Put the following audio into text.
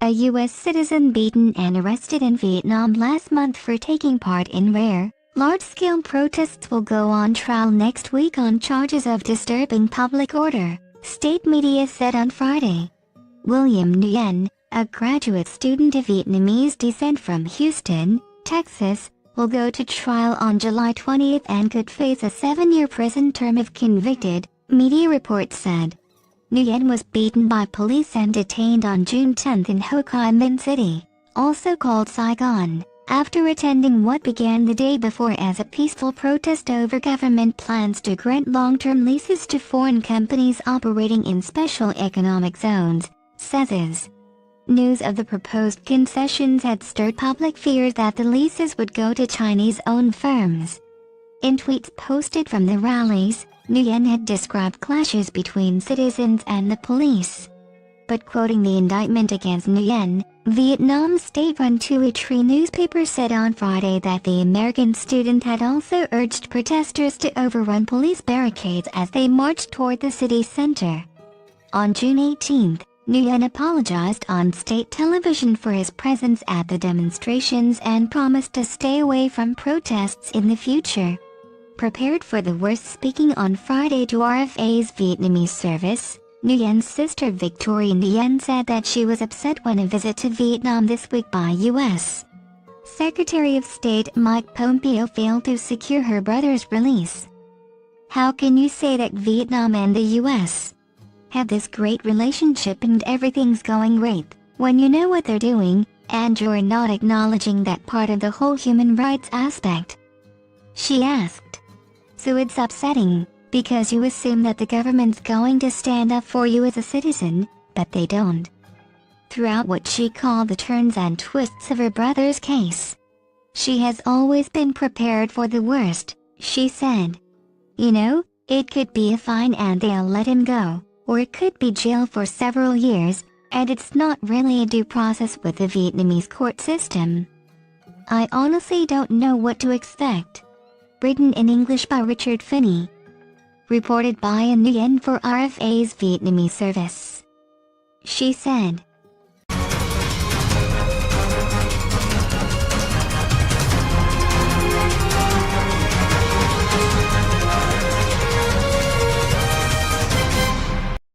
a U.S. citizen beaten and arrested in Vietnam last month for taking part in rare, large-scale protests will go on trial next week on charges of disturbing public order, state media said on Friday. William Nguyen, a graduate student of Vietnamese descent from Houston, Texas, will go to trial on July 20 and could face a 7-year prison term if convicted, media reports said. Nguyen was beaten by police and detained on June 10 in Ho Chi Minh City, also called Saigon, after attending what began the day before as a peaceful protest over government plans to grant long-term leases to foreign companies operating in special economic zones, says. News of the proposed concessions had stirred public fears that the leases would go to Chinese-owned firms. In tweets posted from the rallies, Nguyen had described clashes between citizens and the police. But quoting the indictment against Nguyen, Vietnam's state-run Tui Tree newspaper said on Friday that the American student had also urged protesters to overrun police barricades as they marched toward the city center. On June 18, Nguyen apologized on state television for his presence at the demonstrations and promised to stay away from protests in the future. Prepared for the worst speaking on Friday to RFA's Vietnamese service, Nguyen's sister Victoria Nguyen said that she was upset when a visit to Vietnam this week by U.S. Secretary of State Mike Pompeo failed to secure her brother's release. How can you say that Vietnam and the U.S. have this great relationship and everything's going great, when you know what they're doing, and you're not acknowledging that part of the whole human rights aspect? She asked. So it's upsetting, because you assume that the government's going to stand up for you as a citizen, but they don't. Throughout what she called the turns and twists of her brother's case, she has always been prepared for the worst, she said. You know, it could be a fine and they'll let him go, or it could be jail for several years, and it's not really a due process with the Vietnamese court system. I honestly don't know what to expect. Written in English by Richard Finney. Reported by Nguyen for RFA's Vietnamese service. She said.